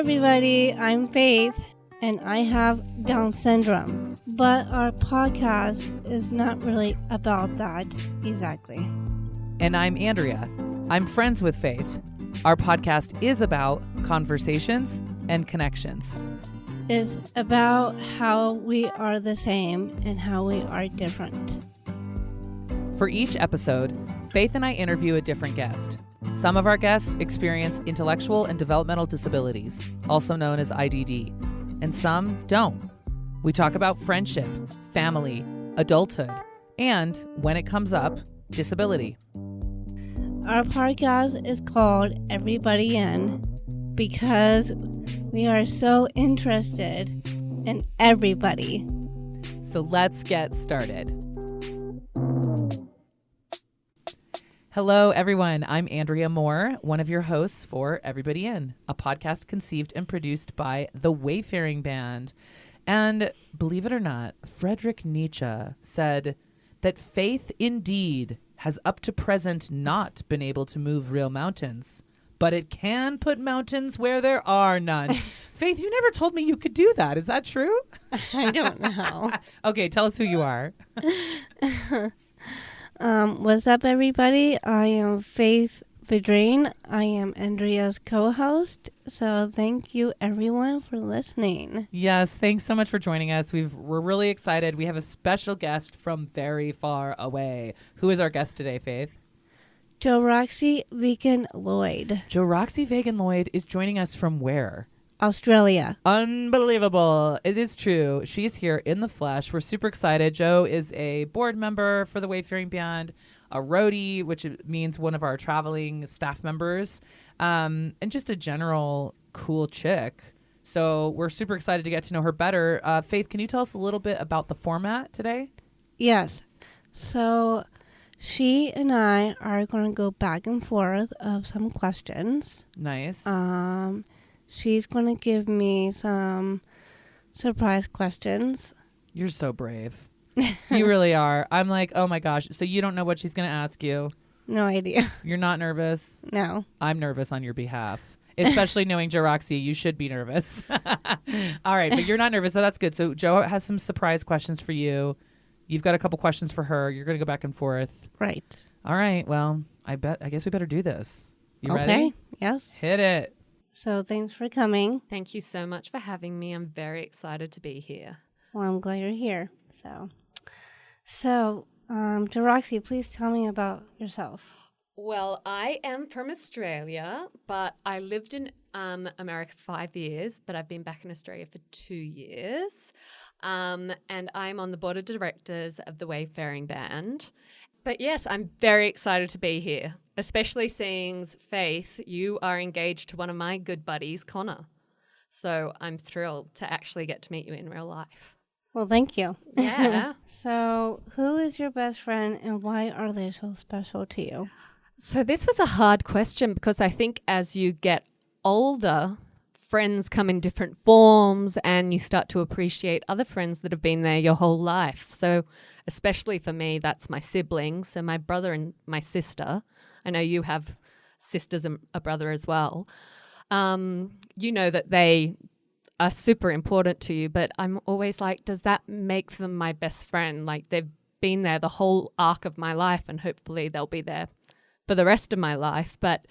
everybody, I'm Faith, and I have Down syndrome. But our podcast is not really about that exactly. And I'm Andrea. I'm friends with Faith. Our podcast is about conversations and connections. It's about how we are the same and how we are different. For each episode, Faith and I interview a different guest. Some of our guests experience intellectual and developmental disabilities, also known as IDD, and some don't. We talk about friendship, family, adulthood, and, when it comes up, disability. Our podcast is called Everybody In because we are so interested in everybody. So let's get started. Hello, everyone. I'm Andrea Moore, one of your hosts for Everybody In, a podcast conceived and produced by the Wayfaring Band. And believe it or not, Friedrich Nietzsche said that faith indeed has up to present not been able to move real mountains, but it can put mountains where there are none. Faith, you never told me you could do that. Is that true? I don't know. Okay, tell us who you are. What's up, everybody? I am Faith Vaegan-Lloyd. I am Andrea's co-host. So thank you, everyone, for listening. Yes, thanks so much for joining us. We're really excited. We have a special guest from very far away. Who is our guest today, Faith? Jo-Roxy Vaegan-Lloyd. Jo-Roxy Vaegan-Lloyd is joining us from where? Australia. Unbelievable. It is true. She's here in the flesh. We're super excited. Jo is a board member for the Wayfaring Band, a roadie, which means one of our traveling staff members, and just a general cool chick. So we're super excited to get to know her better. Faith, can you tell us a little bit about the format today? Yes. So she and I are going to go back and forth of some questions. Nice. She's going to give me some surprise questions. You're so brave. You really are. I'm like, oh my gosh. So you don't know what she's going to ask you? No idea. You're not nervous? No. I'm nervous on your behalf. Especially knowing Jo-Roxy, you should be nervous. All right, but you're not nervous, so that's good. So Jo has some surprise questions for you. You've got a couple questions for her. You're going to go back and forth. Right. All right, well, I guess we better do this. You okay. ready? Yes. Hit it. So thanks for coming. Thank you so much for having me. I'm very excited to be here. Well, I'm glad you're here. So Jo-Roxy, please tell me about yourself. Well, I am from Australia, but I lived in America for 5 years, but I've been back in Australia for 2 years. And I'm on the board of directors of the Wayfaring Band. But yes, I'm very excited to be here, especially seeing Faith, you are engaged to one of my good buddies, Connor. So I'm thrilled to actually get to meet you in real life. Well, thank you. Yeah. So who is your best friend and why are they so special to you? So this was a hard question because I think as you get older, friends come in different forms and you start to appreciate other friends that have been there your whole life. So especially for me, that's my siblings. So my brother and my sister. I know you have sisters and a brother as well. You know that they are super important to you, but I'm always like, does that make them my best friend? Like they've been there the whole arc of my life and hopefully they'll be there for the rest of my life. But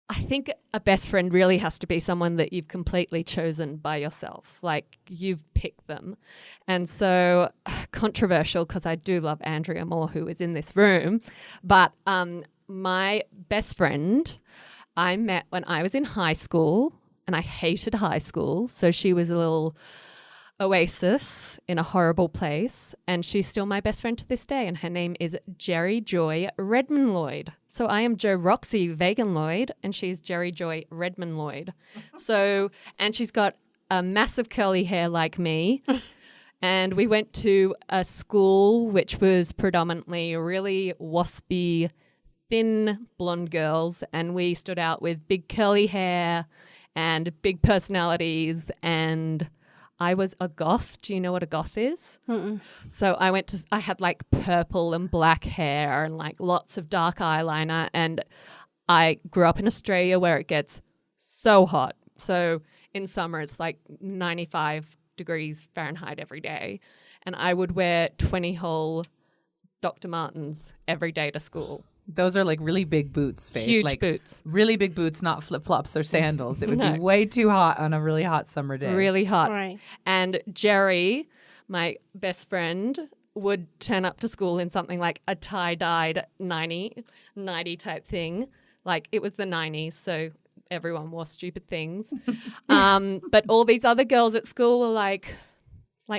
I think a best friend really has to be someone that you've completely chosen by yourself, like you've picked them. And so controversial because I do love Andrea Moore, who is in this room, but my best friend I met when I was in high school and I hated high school. So she was a little oasis in a horrible place, and she's still my best friend to this day, and her name is Jerry Joy Redmond-Lloyd. So I am Jo-Roxy Vaegan-Lloyd and she's Jerry Joy Redmond-Lloyd. So, and she's got a massive curly hair like me. And we went to a school which was predominantly really waspy, thin blonde girls, and we stood out with big curly hair and big personalities, and I was a goth. Do you know what a goth is? Mm-mm. So I had like purple and black hair and like lots of dark eyeliner, and I grew up in Australia where it gets so hot. So in summer, it's like 95 degrees Fahrenheit every day. And I would wear 20-hole Dr. Martens every day to school. Those are like really big boots, Faith. Huge like boots. Really big boots, not flip-flops or sandals. It would No. be way too hot on a really hot summer day. Really hot. Right. And Jerry, my best friend, would turn up to school in something like a tie-dyed 90 type thing. Like it was the 90s, so everyone wore stupid things. But all these other girls at school were like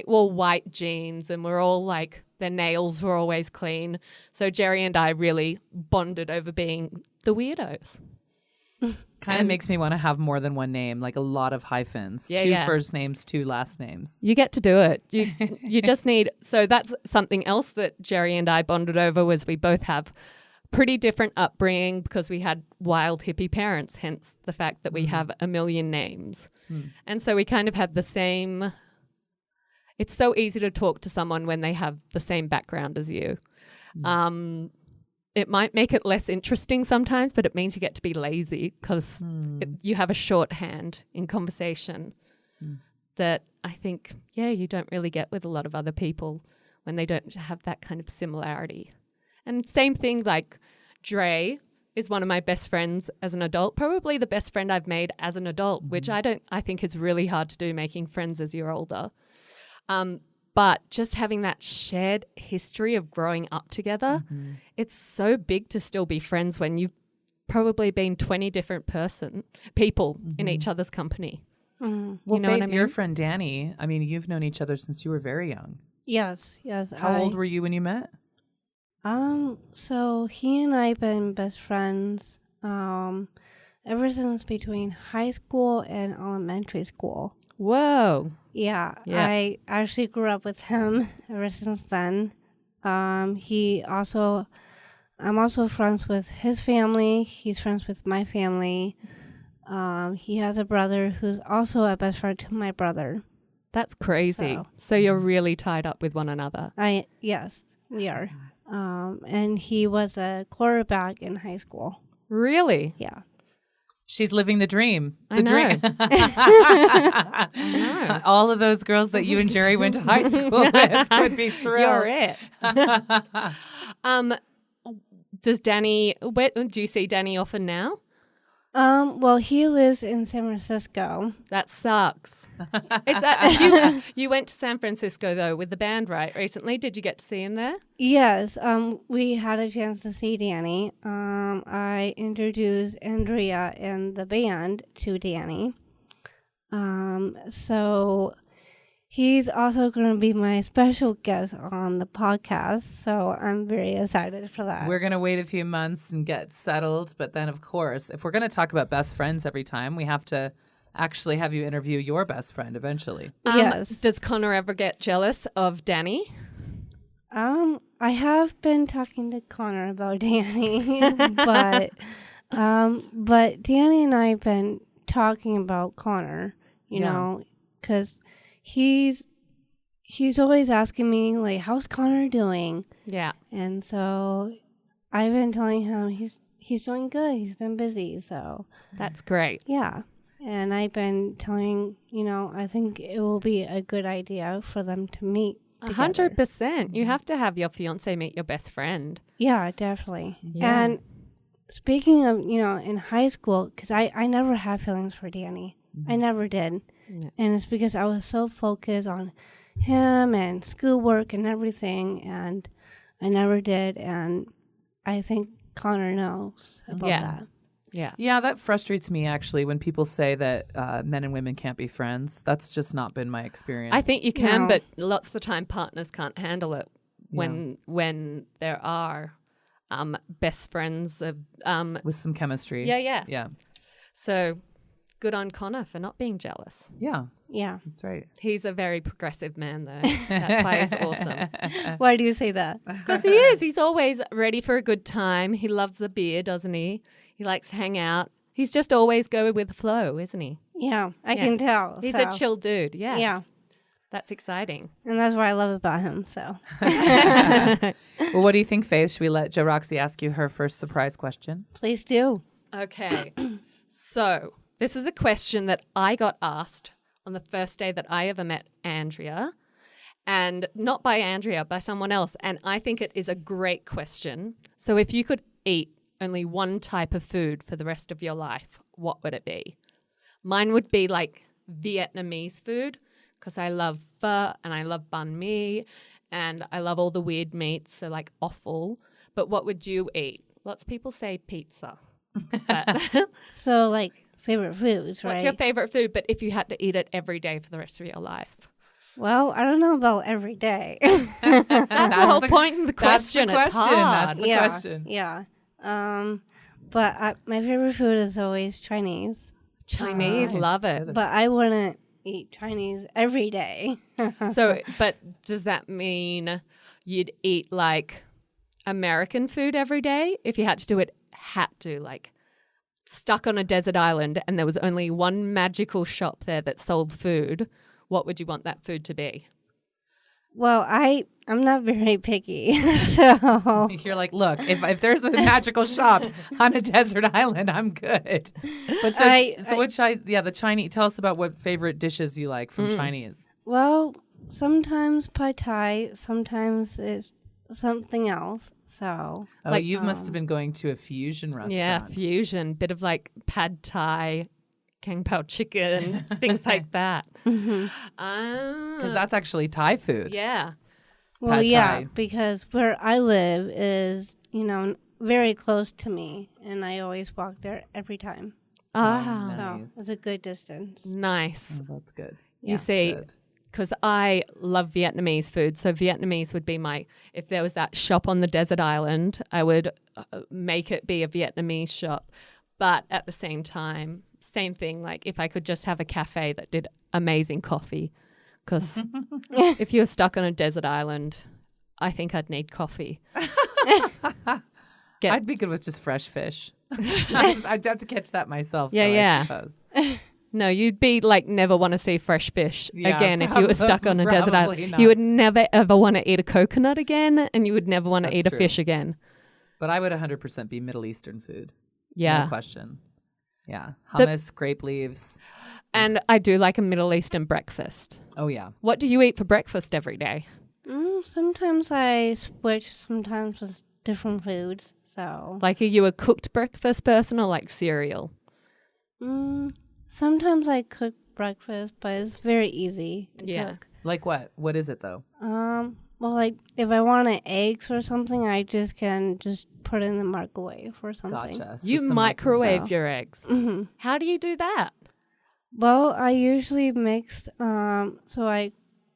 wore white jeans, and we're all like, their nails were always clean. So Jerry and I really bonded over being the weirdos. Kind of makes me want to have more than one name, like a lot of hyphens. Yeah, 2 yeah. first names, 2 last names. You get to do it. You just need. So that's something else that Jerry and I bonded over, was we both have pretty different upbringing because we had wild hippie parents, hence the fact that we have a million names. And so we kind of had the same. It's so easy to talk to someone when they have the same background as you. It might make it less interesting sometimes, but it means you get to be lazy because you have a shorthand in conversation that I think, you don't really get with a lot of other people when they don't have that kind of similarity. And same thing, like Dre is one of my best friends as an adult, probably the best friend I've made as an adult, which I think is really hard to do, making friends as you're older. But just having that shared history of growing up together, it's so big to still be friends when you've probably been 20 different people in each other's company. Well, You know Faith, what I mean? your friend Danny, I mean, you've known each other since you were very young. Yes. How old were you when you met? So he and I have been best friends ever since between high school and elementary school. Whoa. Yeah, Yeah. I actually grew up with him ever since then. I'm also friends with his family. He's friends with my family. He has a brother who's also a best friend to my brother. That's crazy. So you're really tied up with one another. Yes, we are. And he was a quarterback in high school. Really? Yeah. She's living the dream. I know. I know. All of those girls that you and Jerry went to high school with would be thrilled. You're it. Do you see Danny often now? Well, he lives in San Francisco. That sucks. Is that you went to San Francisco though with the band, right? Recently, did you get to see him there? Yes, we had a chance to see Danny. I introduced Andrea and the band to Danny. So he's also going to be my special guest on the podcast, so I'm very excited for that. We're going to wait a few months and get settled. But then, of course, if we're going to talk about best friends every time, we have to actually have you interview your best friend eventually. Yes. Does Connor ever get jealous of Danny? I have been talking to Connor about Danny, but Danny and I have been talking about Connor, you know, because he's always asking me, like, how's Connor doing? Yeah. And so I've been telling him he's doing good. He's been busy, so That's great. yeah. And I've been telling, I think it will be a good idea for them to meet together. 100%. You have to have your fiance meet your best friend. Yeah, definitely. Yeah. And speaking of, in high school, because I never had feelings for Danny. I never did. Yeah. And it's because I was so focused on him and schoolwork and everything, and I never did. And I think Connor knows about that. Yeah. Yeah, that frustrates me actually when people say that men and women can't be friends. That's just not been my experience. I think you can, No. but lots of the time partners can't handle it when there are best friends of with some chemistry. Yeah. Yeah. So good on Connor for not being jealous. Yeah. Yeah. That's right. He's a very progressive man, though. That's why he's awesome. Why do you say that? Because he is. He's always ready for a good time. He loves a beer, doesn't he? He likes to hang out. He's just always going with the flow, isn't he? Yeah, I can tell. He's so. a chill dude. Yeah. Yeah. That's exciting. And that's what I love about him, so. Well, what do you think, Faith? Should we let Jo-Roxy ask you her first surprise question? Please do. Okay. So this is a question that I got asked on the first day that I ever met Andrea, and not by Andrea, by someone else. And I think it is a great question. So if you could eat only one type of food for the rest of your life, what would it be? Mine would be like Vietnamese food, because I love pho and I love banh mi and I love all the weird meats, so like offal. But what would you eat? Lots of people say pizza. But So, like, favorite foods, right? what's your favorite food? But if you had to eat it every day for the rest of your life. Well, I don't know about every day. That's the whole point of the question. That's the It's question. hard. That's the yeah, question. yeah. But my favorite food is always Chinese. Chinese, Nice. love it. But I wouldn't eat Chinese every day. So, but does that mean you'd eat like American food every day? If you had to do it, like stuck on a desert island and there was only one magical shop there that sold food, what would you want that food to be? Well, I'm not very picky, so You're like, look, if there's a magical shop on a desert island, I'm good. But the Chinese. Tell us about what favorite dishes you like from Chinese. well, sometimes pad thai, sometimes it's something else. So Oh, Like, you must have been going to a fusion restaurant. Yeah, fusion, bit of like pad thai, kung pao chicken, things like that. Because that's actually Thai food. Yeah. well, Pad yeah, thai. because where I live is very close to me, and I always walk there every time. Ah, So Nice. it's a good distance. nice. Oh, that's good. You see, Good. because I love Vietnamese food. So Vietnamese would be if there was that shop on the desert island, I would make it be a Vietnamese shop. But at the same time, same thing, like if I could just have a cafe that did amazing coffee. Because if you were stuck on a desert island, I think I'd need coffee. I'd be good with just fresh fish. I'd have to catch that myself. Yeah, though, yeah. I suppose. No, you'd be like never want to see fresh fish Yeah, again if you were stuck on a desert island. probably not. You would never ever want to eat a coconut again, and you would never want to That's eat a true. fish again. But I would 100% be Middle Eastern food. Yeah. No question. Yeah. The- Hummus, grape leaves. And I do like a Middle Eastern breakfast. Oh, yeah. What do you eat for breakfast every day? Sometimes I switch, sometimes with different foods. So Like, are you a cooked breakfast person or like cereal? sometimes I cook breakfast, but it's very easy to cook. Like what? What is it, though? Well, like if I wanted eggs or something, I can just put it in the microwave or something. Gotcha. So You some microwave so- your eggs. hmm How do you do that? Well, I usually mix. So I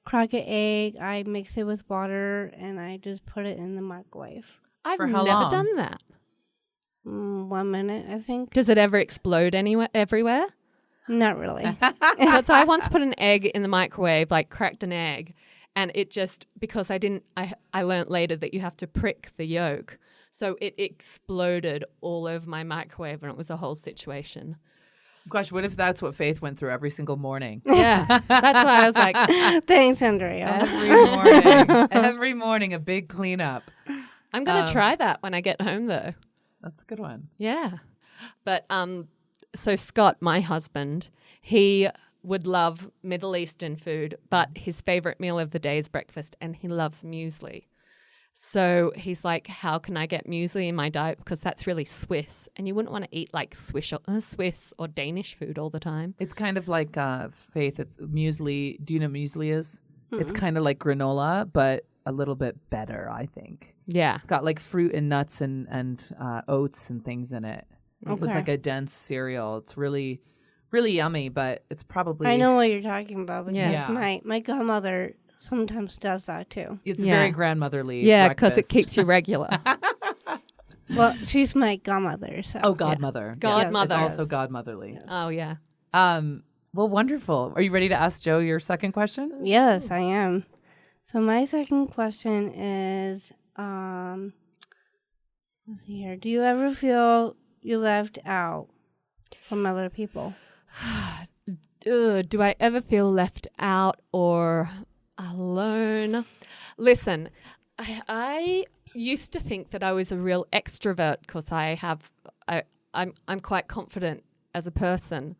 crack an egg, I mix it with water, and I just put it in the microwave. I've For how never long? done that. 1 minute, I think. Does it ever explode everywhere? Not really. Because I once put an egg in the microwave, like cracked an egg, and it just, because I learned later that you have to prick the yolk. So it exploded all over my microwave and it was a whole situation. Gosh, what if that's what Faith went through every single morning? Yeah. That's why I was like, Thanks, Andrea. Every morning, a big cleanup. I'm going to try that when I get home though. That's a good one. Yeah. But so Scott, my husband, he would love Middle Eastern food, but his favorite meal of the day is breakfast and he loves muesli. So he's like, how can I get muesli in my diet? Because that's really Swiss. And you wouldn't want to eat like Swiss or Danish food all the time. It's kind of like Faith. It's muesli. Do you know what muesli is? It's kind of like granola, but a little bit better, I think. Yeah. It's got like fruit and nuts and oats and things in it. So it's Okay. like a dense cereal. It's really, really yummy, but it's probably... I know what you're talking about because Yeah. my godmother sometimes does that too. It's Yeah. very grandmotherly. Yeah, because it breakfast. keeps you regular. Well, she's my godmother, so Oh, godmother. Yes, Godmother. it's also godmotherly. Yes. Oh, yeah. Well, wonderful. Are you ready to ask Joe your second question? Yes, I am. So my second question is, let's see here. Do you ever feel you left out from other people? Do I ever feel left out or alone? Listen, I used to think that I was a real extrovert because I'm quite confident as a person.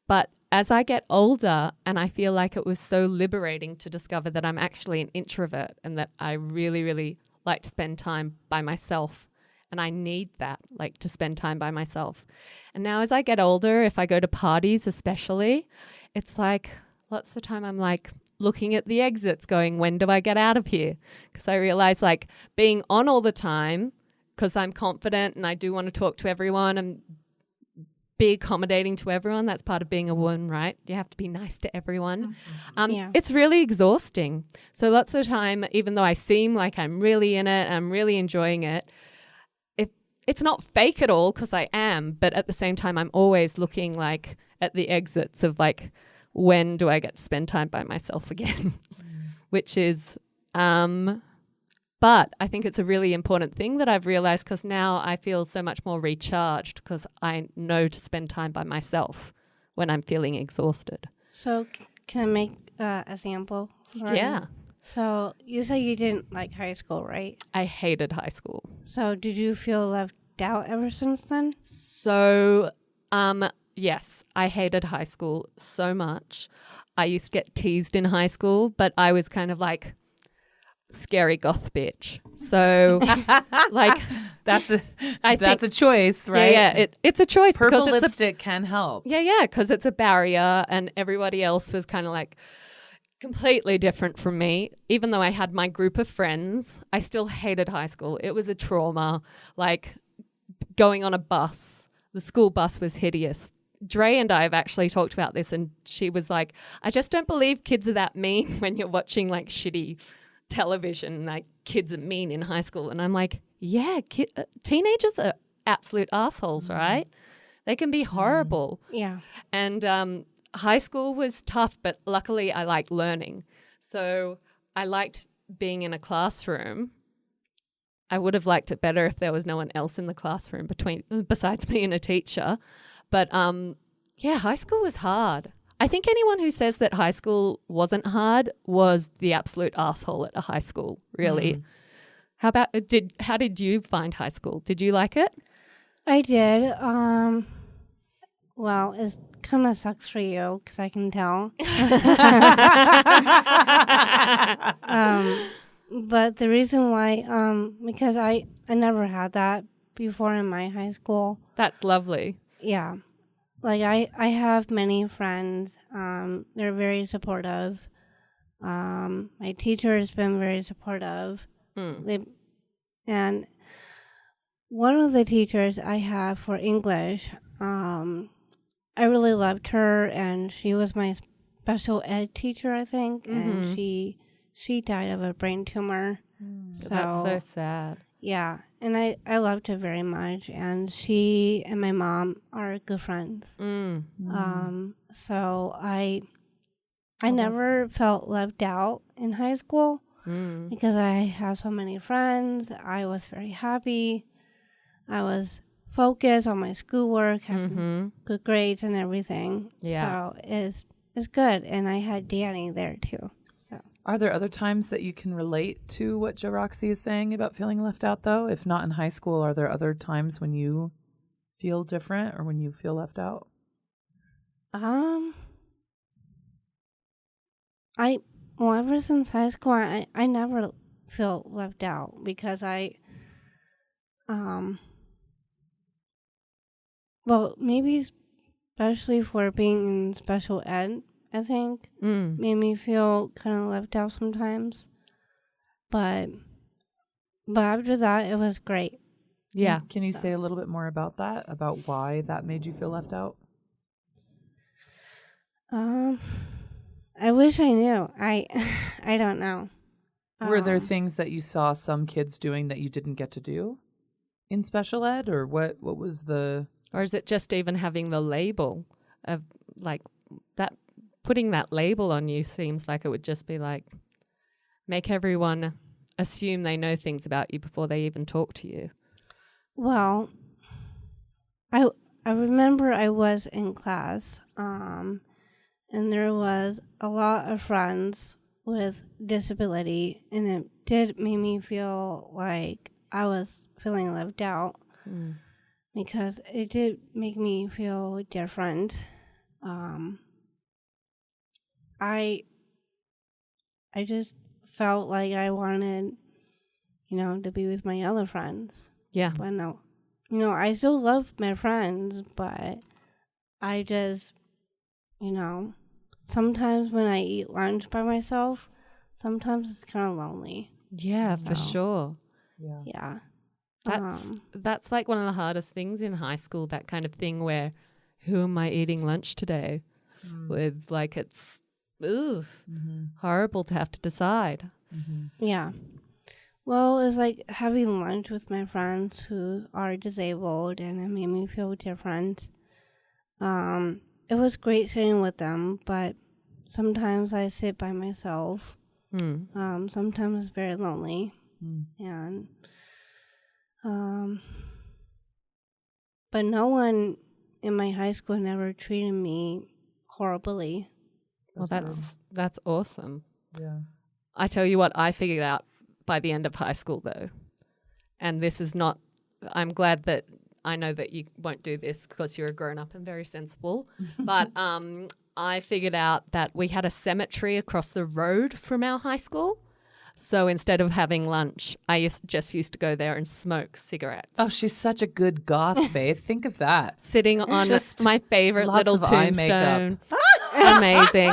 But as I get older, and I feel like it was so liberating to discover that I'm actually an introvert and that I really, really like to spend time by myself. And I need that, like to spend time by myself. And now as I get older, if I go to parties especially, it's like lots of the time I'm like looking at the exits going, when do I get out of here? Because I realize like being on all the time, because I'm confident and I do want to talk to everyone and be accommodating to everyone. That's part of being a woman, right? You have to be nice to everyone. It's really exhausting. So lots of the time, even though I seem like I'm really in it, I'm really enjoying it, it's not fake at all because I am, but at the same time, I'm always looking like at the exits of like, when do I get to spend time by myself again? Which is, but I think it's a really important thing that I've realized because now I feel so much more recharged because I know to spend time by myself when I'm feeling exhausted. So can I make a sample? Yeah. So you say you didn't like high school, right? I hated high school. So did you feel left out ever since then? So, yes, I hated high school so much. I used to get teased in high school, but I was kind of like scary goth bitch. So, like that's a choice, right? Yeah, it's a choice. Purple because lipstick can help. Yeah, because it's a barrier, and everybody else was kind of like completely different from me. Even though I had my group of friends, I still hated high school. It was a trauma. Like going on a bus, the school bus was hideous. Dre and I have actually talked about this, and she was like, I just don't believe kids are that mean when you're watching like shitty television, like kids are mean in high school. And I'm like, yeah, teenagers are absolute assholes, right? They can be horrible. Yeah. And high school was tough, but luckily I liked learning. So I liked being in a classroom. I would have liked it better if there was no one else in the classroom besides me and a teacher. But yeah, high school was hard. I think anyone who says that high school wasn't hard was the absolute asshole at a high school, really. How did you find high school? Did you like it? I did. Well, it kind of sucks for you because I can tell. But the reason why, because I never had that before in my high school. That's lovely. Yeah. Like I have many friends. They're very supportive. My teacher has been very supportive. And one of the teachers I have for English, I really loved her, and she was my special ed teacher, I think, and she died of a brain tumor. So that's so sad. Yeah, and I loved her very much, and she and my mom are good friends. So I never felt left out in high school because I have so many friends. I was very happy. I was focused on my schoolwork, having good grades and everything. Yeah. So it's good, and I had Danny there too. Are there other times that you can relate to what Jo-Roxy is saying about feeling left out, though? If not in high school, are there other times when you feel different or when you feel left out? Ever since high school, I never feel left out because well, maybe especially for being in special ed, I think, made me feel kind of left out sometimes. But after that, it was great. Yeah. Can you say a little bit more about that, about why that made you feel left out? I wish I knew. I don't know. Were there things that you saw some kids doing that you didn't get to do in special ed, or what was the... Or is it just even having the label of like that, putting that label on you seems like it would just be like make everyone assume they know things about you before they even talk to you? Well, I remember I was in class, and there was a lot of friends with disability, and it did make me feel like I was feeling left out. because it did make me feel different. I just felt like I wanted, to be with my other friends. Yeah. But no, I still love my friends, but I just, sometimes when I eat lunch by myself, sometimes it's kind of lonely. Yeah, for sure. Yeah. That's like one of the hardest things in high school, that kind of thing where, who am I eating lunch today with? Like, it's horrible to have to decide. Yeah. Well, it's like having lunch with my friends who are disabled, and it made me feel different. It was great sitting with them, but sometimes I sit by myself. Sometimes it's very lonely. And but no one in my high school never treated me horribly. Well, that's awesome. Yeah. I tell you what, I figured out by the end of high school, though, and this is not, I'm glad that I know that you won't do this because you're a grown-up and very sensible, but I figured out that we had a cemetery across the road from our high school. So instead of having lunch, I just used to go there and smoke cigarettes. Oh, she's such a good goth, Faith. Think of that. Sitting on Just my favorite lots little of eye tombstone. Amazing.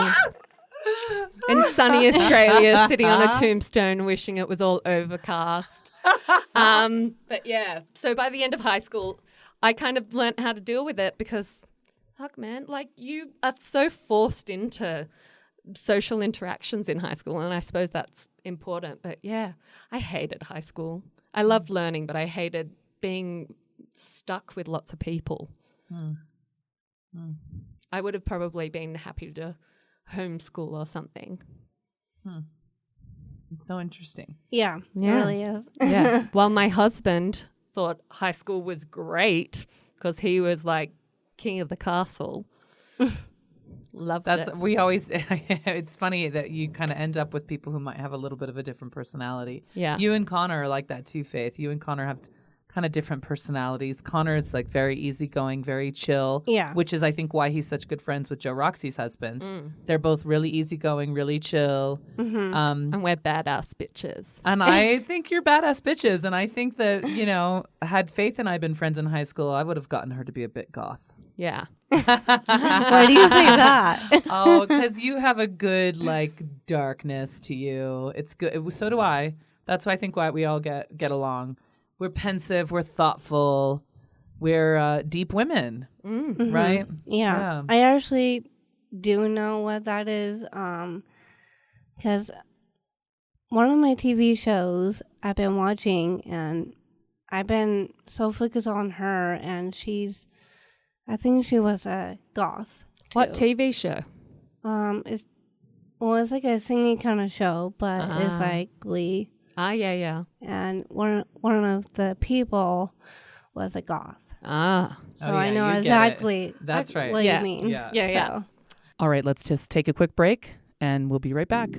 In sunny Australia, sitting on a tombstone, wishing it was all overcast. But yeah, so by the end of high school, I kind of learnt how to deal with it because, fuck, man, like you are so forced into social interactions in high school, and I suppose that's important. But yeah, I hated high school. I loved learning, but I hated being stuck with lots of people. I would have probably been happy to homeschool or something. It's so interesting. Yeah, it really is. Yeah. Well, my husband thought high school was great because he was like king of the castle. Loved it. We always, it's funny that you kind of end up with people who might have a little bit of a different personality. Yeah. You and Connor are like that too, Faith. You and Connor have kind of different personalities. Connor is like very easygoing, very chill. Yeah. Which is, I think, why he's such good friends with Jo-Roxy's husband. They're both really easygoing, really chill. And we're badass bitches. And I think you're badass bitches. And I think that, had Faith and I been friends in high school, I would have gotten her to be a bit goth. Yeah. Why do you say that? Oh, because you have a good, darkness to you. It's good. So do I. That's why I think why we all get along. We're pensive. We're thoughtful. We're deep women, right? Yeah. I actually do know what that is because one of my TV shows I've been watching, and I've been so focused on her, and I think she was a goth too. What TV show? It's like a singing kind of show, but it's like Glee. Yeah. And one of the people was a goth. So I know exactly That's right. what you mean. Yeah. All right, let's just take a quick break, and we'll be right back.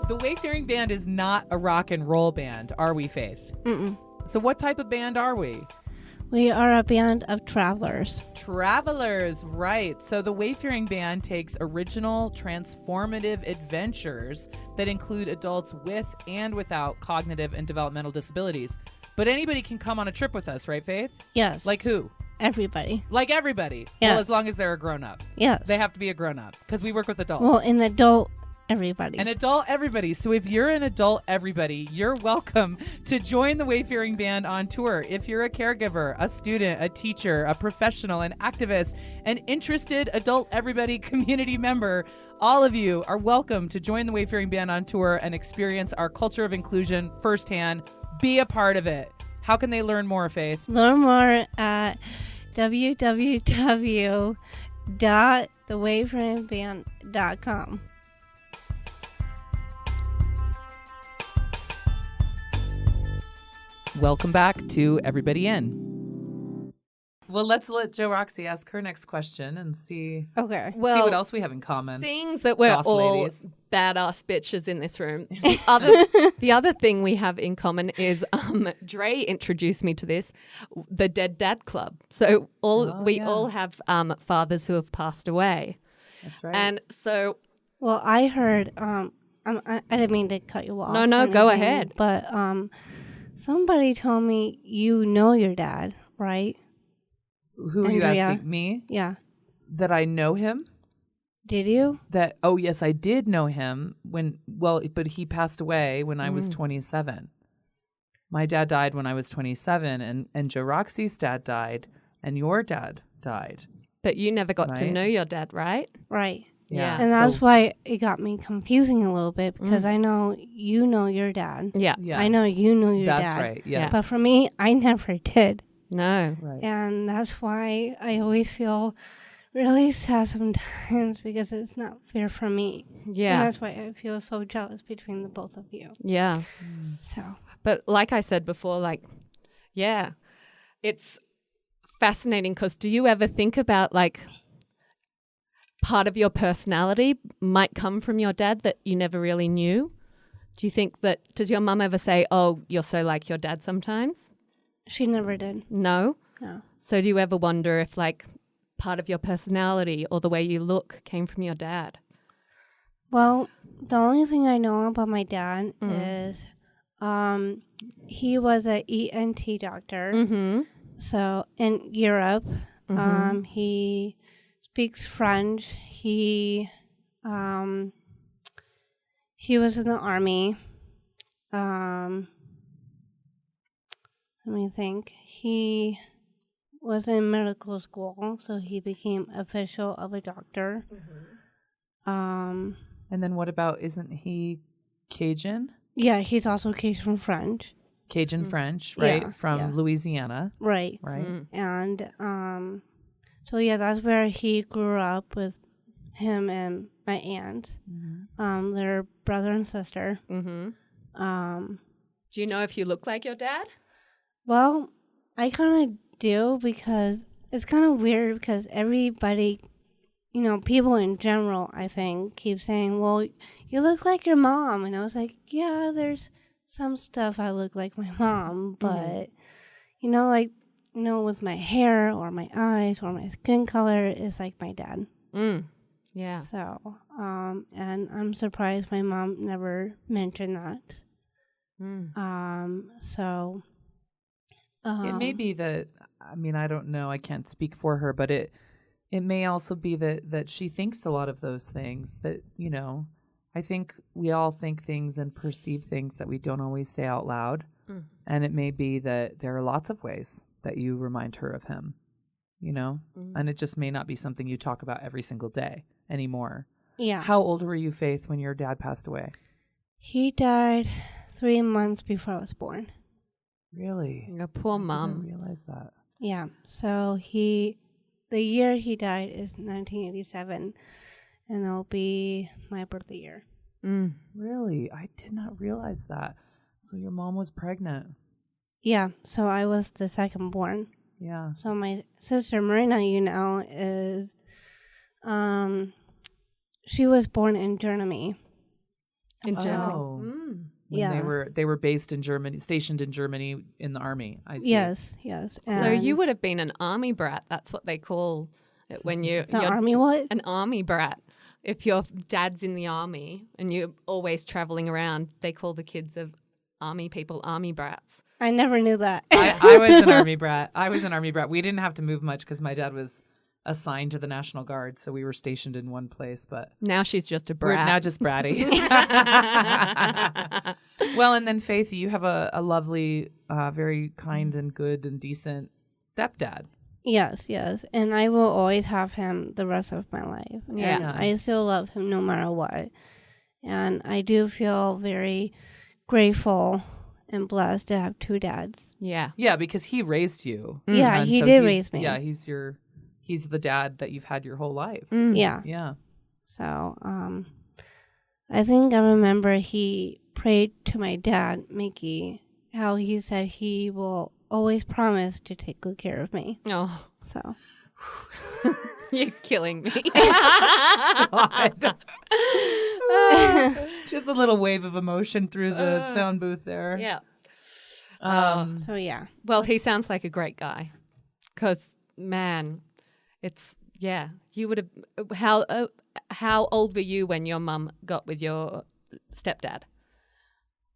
The Wayfaring Band is not a rock and roll band, are we, Faith? Mm-mm. So what type of band are we? We are a band of travelers. Travelers, right. So the Wayfaring Band takes original, transformative adventures that include adults with and without cognitive and developmental disabilities. But anybody can come on a trip with us, right, Faith? Yes. Like who? Everybody. Like everybody? Yes. Well, as long as they're a grown-up. Yes. They have to be a grown-up because we work with adults. Well, an adult everybody. An adult everybody. So if you're an adult everybody, you're welcome to join the Wayfaring Band on tour. If you're a caregiver, a student, a teacher, a professional, an activist, an interested adult everybody community member, all of you are welcome to join the Wayfaring Band on tour and experience our culture of inclusion firsthand. Be a part of it. How can they learn more, Faith? Learn more at www.thewayfaringband.com. Welcome back to Everybody In. Well, let's let Jo-Roxy ask her next question and see Okay. see what else we have in common. Seeing that we're Goth all ladies. badass bitches in this room, the other thing we have in common is Dre introduced me to this, the Dead Dad Club. So we all have fathers who have passed away. That's right. And so Well, I heard. I didn't mean to cut you off. No, or go anything, ahead. But somebody told me you know your dad, right? Who are you Andrea. asking? Me? Yeah. That I know him? Did you? That yes, I did know him but he passed away when I was 27. My dad died when I was 27, and Jo-Roxy's dad died, and your dad died. but you never got to Right. know your dad, right? Right. Yeah. And that's why it got me confusing a little bit because I know you know your dad. Yeah. Yes. I know you know your That's dad. right. Yes. But for me, I never did. No. Right. And that's why I always feel really sad sometimes because it's not fair for me. And Yeah. that's why I feel so jealous between the both of you. Yeah. So, But like I said before, like, yeah, it's fascinating because do you ever think about like part of your personality might come from your dad that you never really knew? Do you think that, does your mum ever say, oh, you're so like your dad sometimes? she never did. No? No. So do you ever wonder if like part of your personality or the way you look came from your dad? Well, the only thing I know about my dad is he was an ENT doctor. Mm-hmm. So in Europe, he speaks French. He was in the army. Let me think. He was in medical school, so he became official of a doctor. And then what about, isn't he Cajun? Yeah, he's also Cajun French. Cajun French, right? Yeah, From yeah. Louisiana, Right. right? And so yeah, that's where he grew up with him and my aunt. They're brother and sister. Mm-hmm. Do you know if you look like your dad? Well, I kind of do because it's kind of weird because everybody, people in general, I think, keep saying, well, you look like your mom. And I was like, yeah, there's some stuff I look like my mom, but, with my hair or my eyes or my skin color is like my dad. Yeah. So, and I'm surprised my mom never mentioned that. It may be that, I don't know, I can't speak for her, but it may also be that she thinks a lot of those things that, I think we all think things and perceive things that we don't always say out loud. And it may be that there are lots of ways that you remind her of him, and it just may not be something you talk about every single day anymore. Yeah. How old were you, Faith, when your dad passed away? He died 3 months before I was born. Really? Your poor mom. I didn't realize that. Yeah. So the year he died is 1987, and that'll be my birthday year. Really? I did not realize that. So your mom was pregnant. Yeah. So I was the second born. Yeah. So my sister Marina, is, she was born in Germany. In Germany. Oh. Yeah. They were based in Germany, stationed in Germany in the army. I see. Yes. So And you would have been an army brat. That's what they call it when you're army what? an army brat. If your dad's in the army and you're always traveling around, they call the kids of army people army brats. I never knew that. I was an army brat. We didn't have to move much because my dad was assigned to the National Guard, so we were stationed in one place. But Now she's just a we're brat. now just bratty. Well, and then Faith, you have a lovely, very kind and good and decent stepdad. Yes. And I will always have him the rest of my life. Yeah. And I still love him no matter what. And I do feel very grateful and blessed to have two dads. Yeah. Yeah, because he raised you. Yeah, And he so did he's- raise me. Yeah, he's the dad that you've had your whole life. Yeah. Yeah. So, I think I remember he prayed to my dad, Mickey, how he said he will always promised to take good care of me. Oh, So you're killing me. Just a little wave of emotion through the sound booth there. Yeah. so yeah. Well, he sounds like a great guy. Because, man, it's, yeah. You would have, how old were you when your mum got with your stepdad?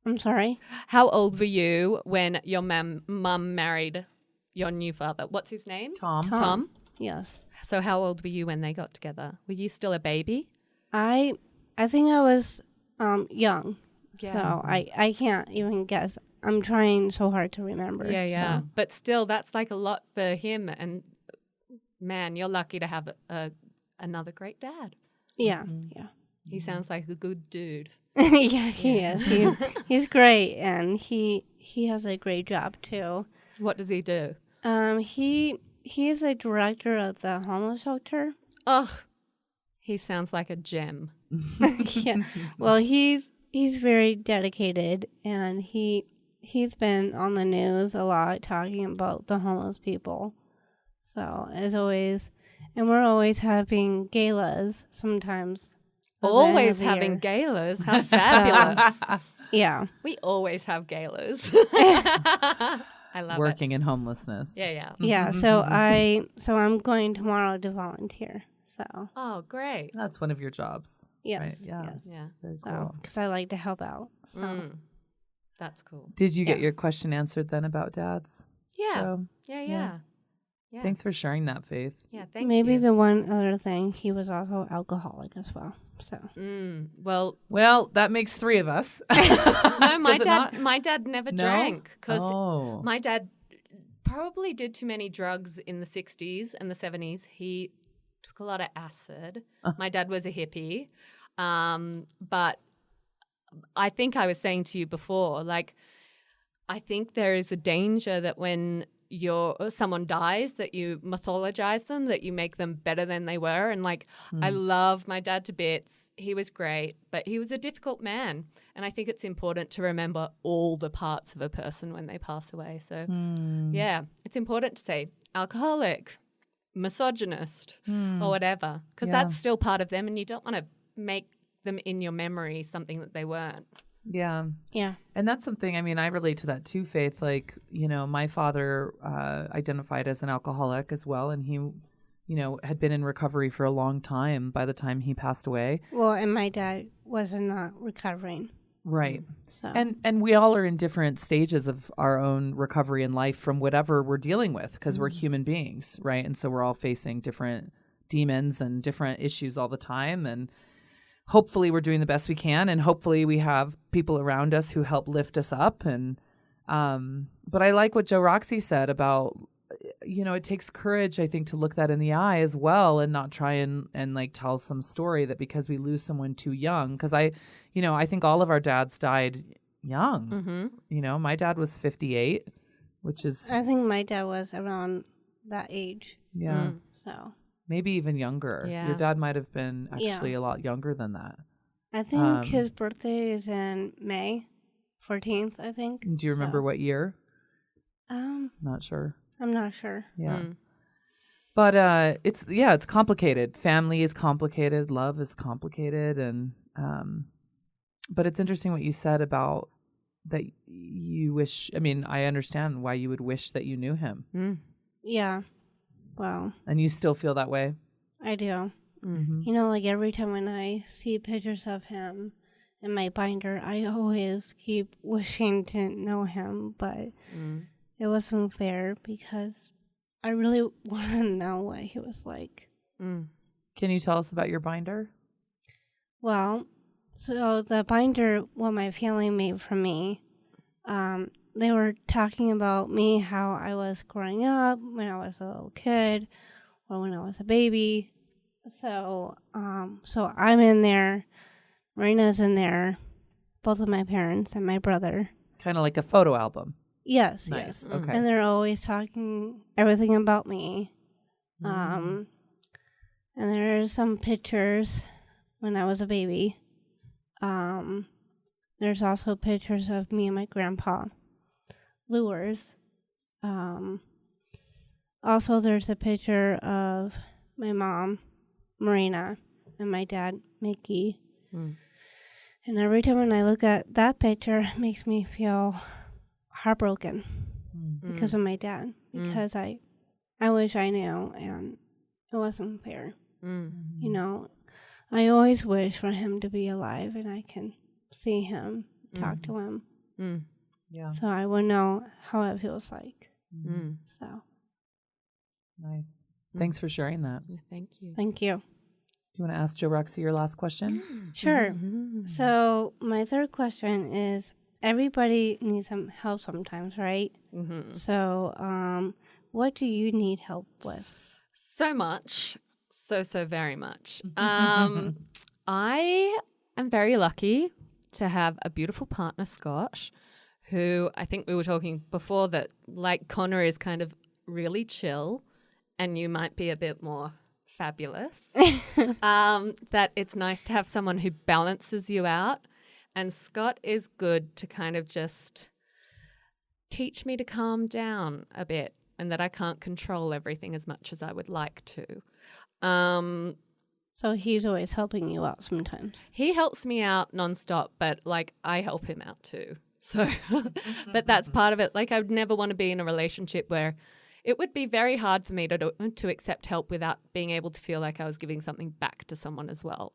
I'm sorry. How old were you when your mum married your new father? What's his name? Tom. Yes. So how old were you when they got together? Were you still a baby? I think I was young. Yeah. So I can't even guess. I'm trying so hard to remember. Yeah. So. But still, that's like a lot for him. And, man, you're lucky to have another great dad. Yeah. Yeah. He sounds like a good dude. Yeah, he is. He's great, and he has a great job too. What does he do? He is a director of the homeless shelter. Ugh, he sounds like a gem. Yeah. Well, he's very dedicated, and he's been on the news a lot talking about the homeless people. So as always, and we're always having galas sometimes. Always having galas. How fabulous. Yeah. We always have galas. I love Working in homelessness. it. Yeah. Yeah. So I'm going tomorrow to volunteer. So. Oh, great. That's one of your jobs. Yes. Right? Yeah. Yes. Yeah. Very So, cool. because I like to help out. So. That's cool. Did you get Yeah. your question answered then about dads? Yeah. So, Yeah. thanks for sharing that, Faith. Yeah, thank Maybe you. the one other thing, he was also alcoholic as well. So. Well, that makes 3 of us. no, my Does it dad. not? My dad never No? drank because Oh. my dad probably did too many drugs in the 60s and the 70s. He took a lot of acid. My dad was a hippie. But I think I was saying to you before, like, I think there is a danger that when someone dies, that you mythologize them, that you make them better than they were. And like, I love my dad to bits. He was great, but he was a difficult man. And I think it's important to remember all the parts of a person when they pass away. So yeah, it's important to say alcoholic, misogynist, or whatever, because that's still part of them. And you don't want to make them in your memory something that they weren't. Yeah. Yeah. And that's something, I mean, I relate to that too, Faith. Like, my father identified as an alcoholic as well. And he, had been in recovery for a long time by the time he passed away. Well, and my dad was not recovering. Right. So. And we all are in different stages of our own recovery in life from whatever we're dealing with because we're human beings, right? And so we're all facing different demons and different issues all the time. And hopefully we're doing the best we can, and hopefully we have people around us who help lift us up. And but I like what Jo-Roxy said about, it takes courage, I think, to look that in the eye as well and not try and like tell some story that because we lose someone too young. Because I think all of our dads died young. My dad was 58, which is... I think my dad was around that age. Yeah. So. Maybe even younger. Yeah. Your dad might have been actually a lot younger than that. I think his birthday is in May 14th, I think. Do you remember what year? Not sure. I'm not sure. Yeah. But it's complicated. Family is complicated. Love is complicated. And but it's interesting what you said about that you wish, I understand why you would wish that you knew him. Yeah. Well. And you still feel that way? I do. Like every time when I see pictures of him in my binder, I always keep wishing to know him, but it wasn't fair because I really want to know what he was like. Can you tell us about your binder? Well, so the binder, what my family made for me, they were talking about me, how I was growing up when I was a little kid or when I was a baby. So I'm in there, Marina's in there, both of my parents and my brother. Kind of like a photo album. Yes, Nice. yes. Okay. And they're always talking everything about me. And there are some pictures when I was a baby. There's also pictures of me and my grandpa. Lures. Also, there's a picture of my mom, Marina, and my dad, Mickey. Mm. And every time when I look at that picture, it makes me feel heartbroken because of my dad. Because I wish I knew, and it wasn't fair. You know, I always wish for him to be alive, and I can see him, talk to him. Yeah. So I would know how it feels like. So Nice. Thanks for sharing that. Thank you. thank you. Do you want to ask Jo-Roxy your last question? Sure. So my third question is: everybody needs some help sometimes, right? So, what do you need help with? So much. So very much. I am very lucky to have a beautiful partner, Scott, who I think we were talking before that, like Connor, is kind of really chill and you might be a bit more fabulous. That it's nice to have someone who balances you out. And Scott is good to kind of just teach me to calm down a bit and that I can't control everything as much as I would like to. So he's always helping you out sometimes. He helps me out nonstop, but like I help him out too. So, but that's part of it. Like I would never want to be in a relationship where it would be very hard for me to accept help without being able to feel like I was giving something back to someone as well.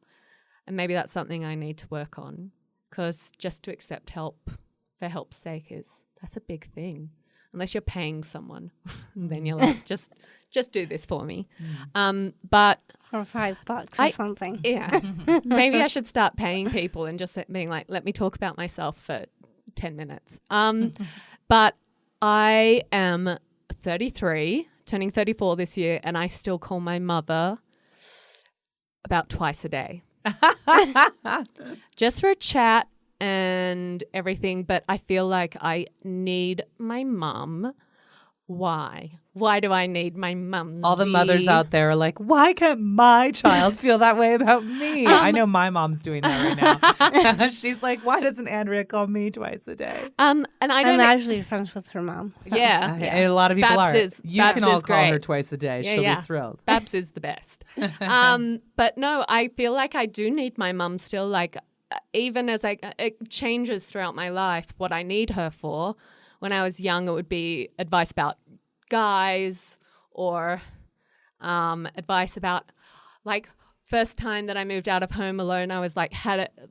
And maybe that's something I need to work on, because just to accept help for help's sake that's a big thing. Unless you're paying someone, then you're like, just do this for me. But For $5 or something. yeah, maybe I should start paying people and just being like, let me talk about myself for 10 minutes. But I am 33, turning 34 this year, and I still call my mother about twice a day. Just for a chat and everything, but I feel like I need my mum. Why? Why do I need my mum? All the mothers out there are like, why can't my child feel that way about me? I know my mom's doing that right now. She's like, why doesn't Andrea call me twice a day? And I don't I'm actually friends with her mom. So. Yeah. And a lot of people Babs are. You can all call her great. twice a day. Yeah, She'll yeah. be thrilled. Babs is the best. But no, I feel like I do need my mum still. Like, even as it changes throughout my life, what I need her for. When I was young, it would be advice about guys or advice about, like, first time that I moved out of home alone, I was like,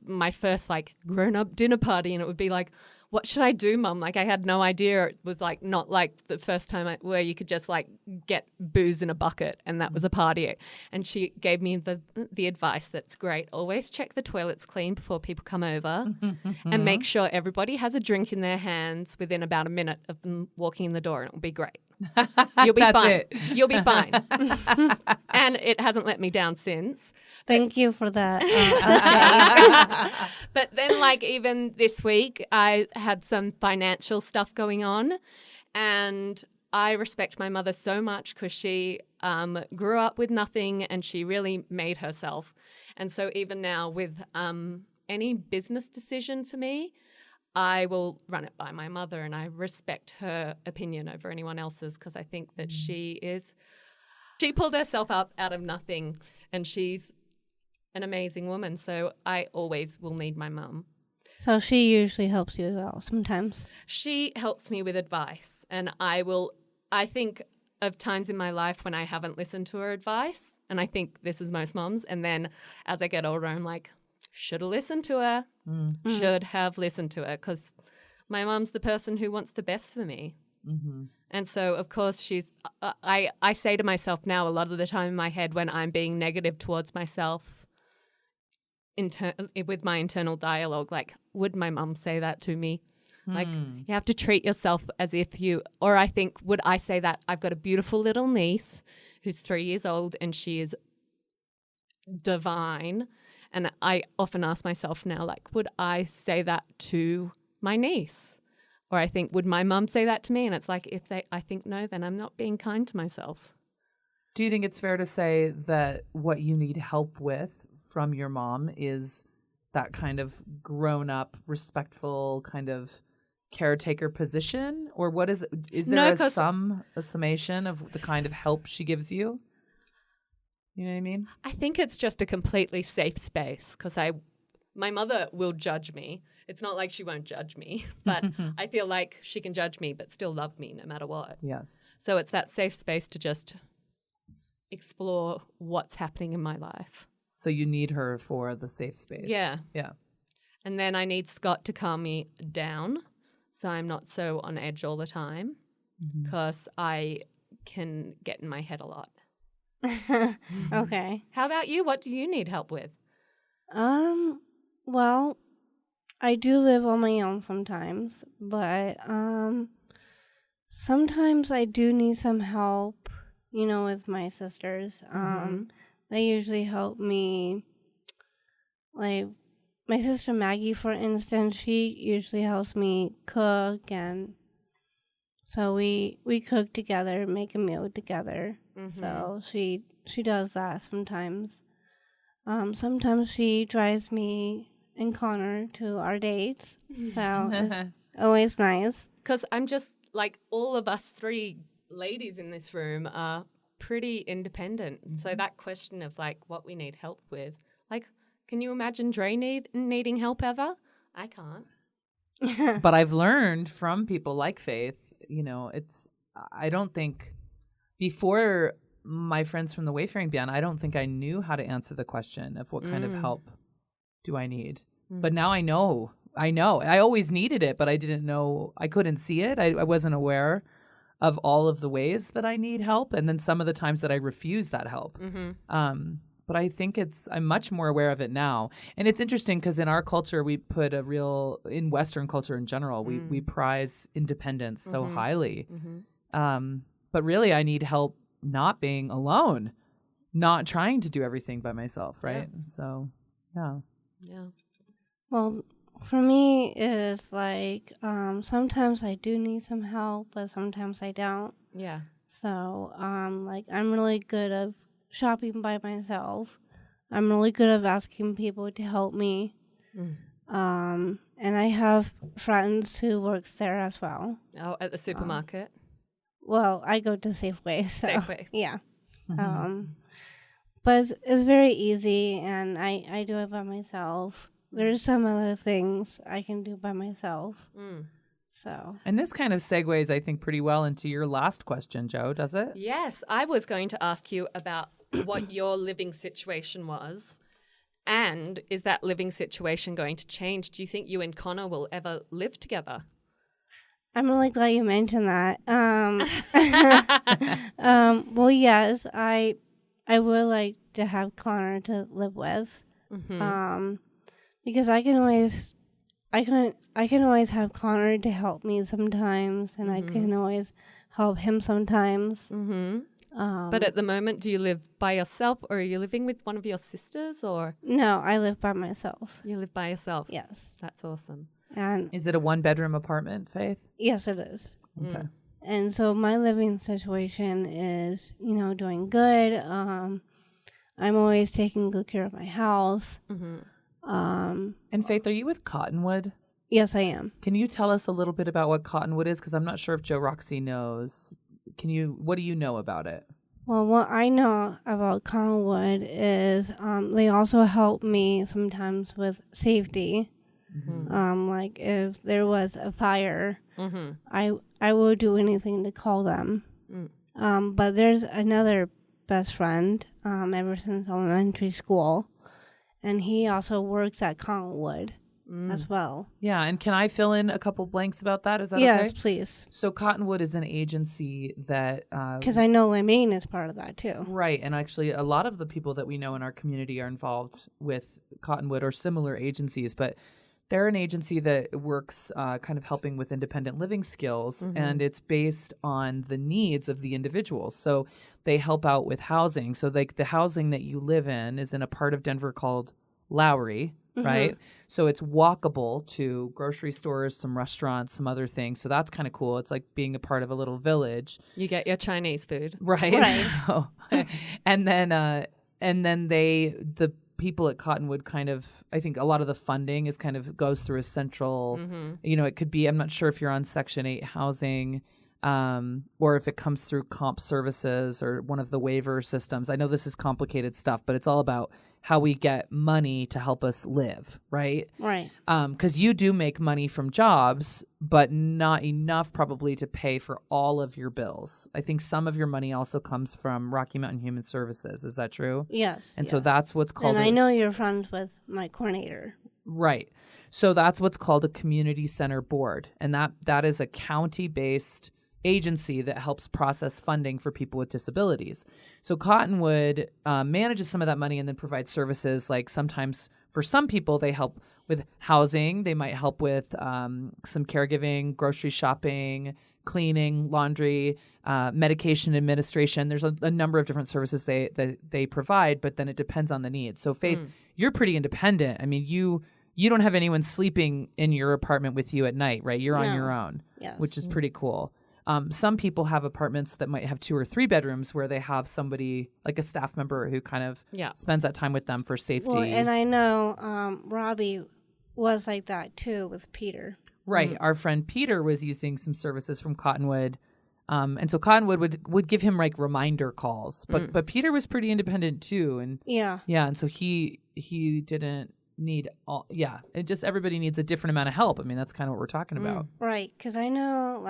my first like grown-up dinner party, and it would be like, what should I do, Mum? Like, I had no idea. It was like not like the first time where you could just like get booze in a bucket and that was a party. And she gave me the advice that's great. Always check the toilets clean before people come over and make sure everybody has a drink in their hands within about a minute of them walking in the door, and it'll be great. You'll be fine. You'll be fine. And it hasn't let me down since. Thank you for that. But then, like, even this week, I had some financial stuff going on, and I respect my mother so much because she grew up with nothing and she really made herself. And so even now with any business decision for me, I will run it by my mother, and I respect her opinion over anyone else's, because I think that she pulled herself up out of nothing, and she's an amazing woman. So I always will need my mum. So she usually helps you out sometimes. She helps me with advice, and I think of times in my life when I haven't listened to her advice, and I think this is most moms, and then as I get older, I'm like, should have listened to her. Should have listened to her, because my mum's the person who wants the best for me. And so, of course, I say to myself now a lot of the time in my head when I'm being negative towards myself with my internal dialogue, like, would my mum say that to me? Like, you have to treat yourself as if or I think, would I say that? I've got a beautiful little niece who's 3 years old and she is divine. And I often ask myself now, like, would I say that to my niece? Or I think, would my mum say that to me? And it's like, I think no, then I'm not being kind to myself. Do you think it's fair to say that what you need help with from your mom is that kind of grown-up, respectful, kind of caretaker position, or what is there No, a 'cause- summation of the kind of help she gives you? You know what I mean? I think it's just a completely safe space because my mother will judge me. It's not like she won't judge me, but I feel like she can judge me but still love me no matter what. Yes. So it's that safe space to just explore what's happening in my life. So you need her for the safe space. Yeah. Yeah. And then I need Scott to calm me down so I'm not so on edge all the time because I can get in my head a lot. Okay. How about you? What do you need help with? Well, I do live on my own sometimes, but sometimes I do need some help, with my sisters. They usually help me, like my sister Maggie, for instance, she usually helps me cook, and so we cook together, make a meal together. So she does that sometimes. Sometimes she drives me and Connor to our dates, so it's always nice. Because I'm just like all of us three ladies in this room are pretty independent. So that question of like what we need help with, like, can you imagine Dre needing help ever? I can't. But I've learned from people like Faith, I don't think before my friends from the Wayfaring band, I don't think I knew how to answer the question of what kind of help do I need. But now I know. I always needed it, but I didn't know. I couldn't see it. I wasn't aware of all of the ways that I need help, and then some of the times that I refuse that help. But I think I'm much more aware of it now. And it's interesting because in our culture, we put in Western culture in general, we prize independence so highly. But really, I need help not being alone, not trying to do everything by myself, right? Yeah. So, yeah. Yeah. Well, for me, it's like sometimes I do need some help, but sometimes I don't. Yeah. So, like I'm really good at shopping by myself. I'm really good at asking people to help me. And I have friends who works there as well. Oh, at the supermarket. Well, I go to Safeway, so Safeway. yeah. But it's very easy, and I do it by myself. There's some other things I can do by myself. So. And this kind of segues, I think, pretty well into your last question, Jo, does it? Yes, I was going to ask you about what your living situation was. And is that living situation going to change? Do you think you and Connor will ever live together? I'm really glad you mentioned that. Well, yes, I would like to have Connor to live with. Because I can always have Connor to help me sometimes, and I can always help him sometimes. But at the moment, do you live by yourself, or are you living with one of your sisters, or? No, I live by myself. You live by yourself? Yes. That's awesome. And Is it a 1-bedroom apartment, Faith? yes, it is. Okay. And so my living situation is, doing good. I'm always taking good care of my house. And Faith, are you with Cottonwood? Yes, I am. Can you tell us a little bit about what Cottonwood is? Because I'm not sure if Jo-Roxy knows. What do you know about it? Well, what I know about Cottonwood is they also help me sometimes with safety. Like if there was a fire, I will do anything to call them. But there's another best friend ever since elementary school, and he also works at Cottonwood as well. Yeah, and can I fill in a couple blanks about that? Is that Yes, okay? please. So Cottonwood is an agency that... Because I know Lemane is part of that too. Right, and actually a lot of the people that we know in our community are involved with Cottonwood or similar agencies, but they're an agency that works kind of helping with independent living skills, and it's based on the needs of the individuals. So they help out with housing. So like the housing that you live in is in a part of Denver called Lowry, right? So it's walkable to grocery stores, some restaurants, some other things. So that's kind of cool. It's like being a part of a little village. You get your Chinese food. Right. And then the people at Cottonwood kind of, I think a lot of the funding is kind of goes through a central, it could be, I'm not sure if you're on Section 8 housing, or if it comes through comp services or one of the waiver systems. I know this is complicated stuff, but it's all about how we get money to help us live, right? Right. Because you do make money from jobs, but not enough probably to pay for all of your bills. I think some of your money also comes from Rocky Mountain Human Services. Is that true? Yes. And so that's what's called. And I know you're friends with my coordinator. Right. So that's what's called a community center board. And that is a county-based agency that helps process funding for people with disabilities. So Cottonwood manages some of that money and then provides services. Like sometimes for some people, they help with housing. They might help with some caregiving, grocery shopping, cleaning, laundry, medication administration. There's a number of different services they provide, but then it depends on the needs. So Faith, you're pretty independent. I mean, you don't have anyone sleeping in your apartment with you at night, right? You're on your own, which is pretty cool. Some people have apartments that might have 2 or 3 bedrooms where they have somebody like a staff member who kind of spends that time with them for safety. Well, and I know Robbie was like that too with Peter. Right. Our friend Peter was using some services from Cottonwood. And so Cottonwood would give him like reminder calls. But Peter was pretty independent too. And yeah. And so he didn't need all. Yeah. It just everybody needs a different amount of help. I mean, that's kind of what we're talking about. Right. Because I know,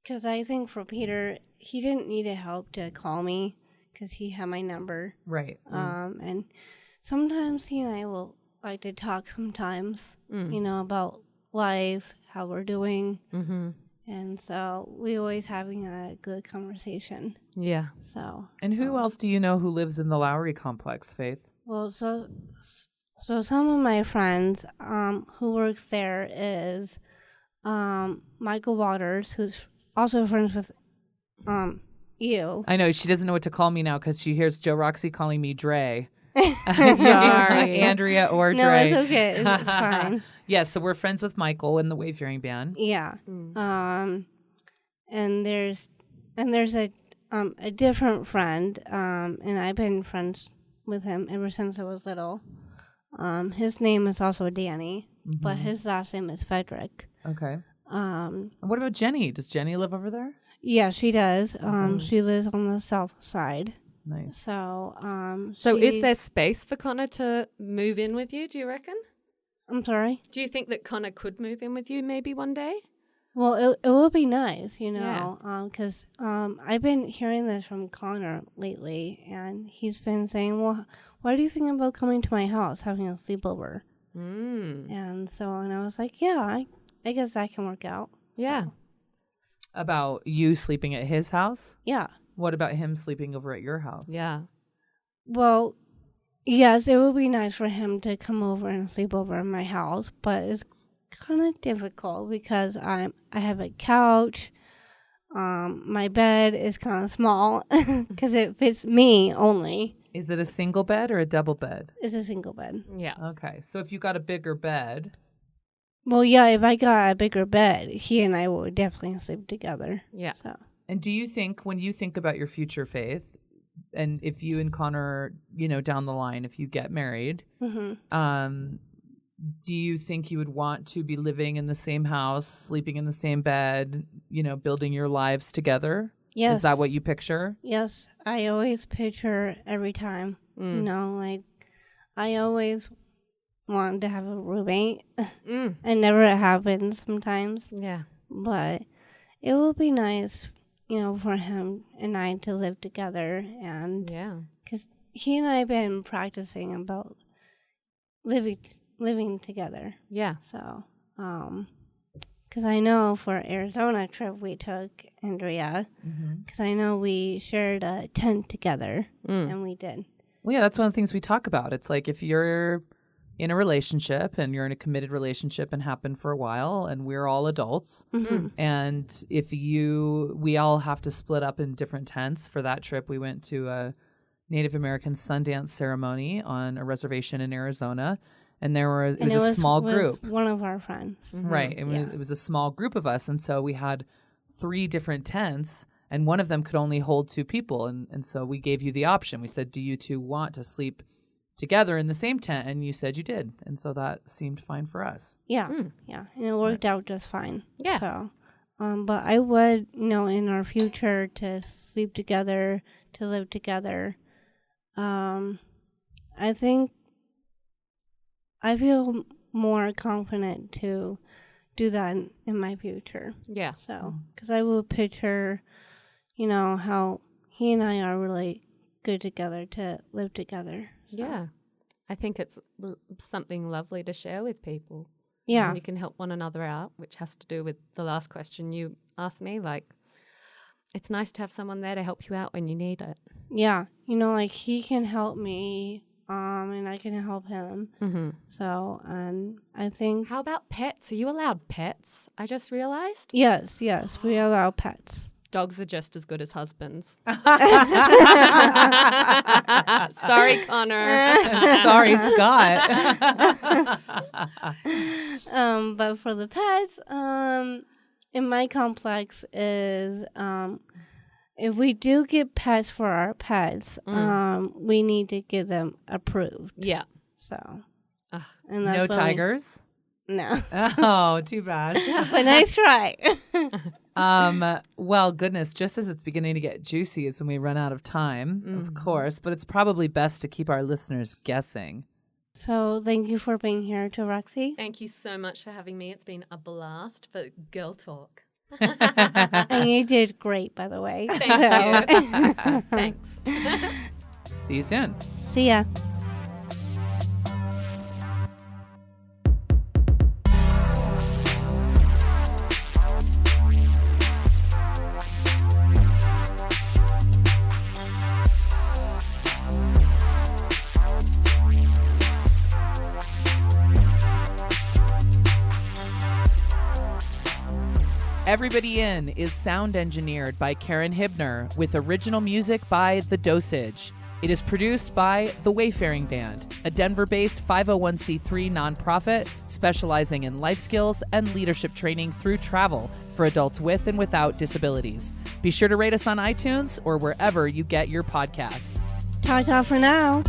because I think for Peter, he didn't need help to call me because he had my number. Right. And sometimes he and I will like to talk sometimes, about life, how we're doing. Mm-hmm. And so we always having a good conversation. Yeah. So. And who else do you know who lives in the Lowry complex, Faith? Well, so some of my friends who works there is Michael Waters, who's also friends with you. I know she doesn't know what to call me now because she hears Jo-Roxy calling me Dre. Sorry, Andrea or Dre. No, it's okay. It's fine. Yes, so we're friends with Michael in the Wayfaring band. Yeah. And there's a different friend, and I've been friends with him ever since I was little. His name is also Danny, but his last name is Frederick. Okay. What about Jenny? Does Jenny live over there? Yeah, she does. She lives on the south side. Nice. So, so is there space for Connor to move in with you, do you reckon? I'm sorry? Do you think that Connor could move in with you maybe one day? Well, it would be nice, because I've been hearing this from Connor lately, and he's been saying, well, what do you think about coming to my house, having a sleepover? And I was like, yeah, I guess that can work out. Yeah. So. About you sleeping at his house? Yeah. What about him sleeping over at your house? Yeah. Well, yes, it would be nice for him to come over and sleep over at my house, but it's kind of difficult because I have a couch. My bed is kind of small because it fits me only. Is it a single bed or a double bed? It's a single bed. Yeah. Okay. So if you got a bigger bed. Well, yeah, if I got a bigger bed, he and I would definitely sleep together. Yeah. So. And do you think, when you think about your future, Faith, and if you and Connor, down the line, if you get married, do you think you would want to be living in the same house, sleeping in the same bed, building your lives together? Yes. Is that what you picture? Yes. I always picture every time, I always want to have a roommate. It never happens sometimes. Yeah. But it will be nice, for him and I to live together. And because he and I have been practicing about living together. Yeah. So, because I know for Arizona trip we took Andrea, because I know we shared a tent together, and we did. Well, yeah, that's one of the things we talk about. It's like if you're in a relationship and you're in a committed relationship and happened for a while and we're all adults, and if we all have to split up in different tents. For that trip, we went to a Native American Sundance ceremony on a reservation in Arizona. And it was a small group. One of our friends. Right. It was a small group of us. And so we had 3 different tents. and one of them could only hold 2 people. And so we gave you the option. We said, do you 2 want to sleep together in the same tent? And you said you did. And so that seemed fine for us. Yeah. Yeah. And it worked out just fine. Yeah. So, but I would, in our future to sleep together, to live together. I think I feel more confident to do that in my future. Yeah. So, because I will picture, how he and I are really good together to live together. So. Yeah. I think it's something lovely to share with people. Yeah. And you can help one another out, which has to do with the last question you asked me. Like, it's nice to have someone there to help you out when you need it. Yeah. Like he can help me, and I can help him. Mm-hmm. So, and I think. How about pets? Are you allowed pets? I just realized. Yes, we allow pets. Dogs are just as good as husbands. Sorry, Connor. Sorry, Scott. But for the pets, in my complex is if we do get pets for our pets, we need to get them approved. Yeah. So, and no tigers? No. Oh, too bad. But nice try. Well, goodness, just as it's beginning to get juicy is when we run out of time, of course, but it's probably best to keep our listeners guessing. So thank you for being here, Jo-Roxy. Thank you so much for having me. It's been a blast for Girl Talk. And you did great, by the way. Thank you. Thanks. See you soon. See ya. Everybody In is sound engineered by Karen Hibner with original music by The Dosage. It is produced by the Wayfaring Band, a Denver-based 501c3 nonprofit specializing in life skills and leadership training through travel for adults with and without disabilities. Be sure to rate us on iTunes or wherever you get your podcasts. Ta-ta for now.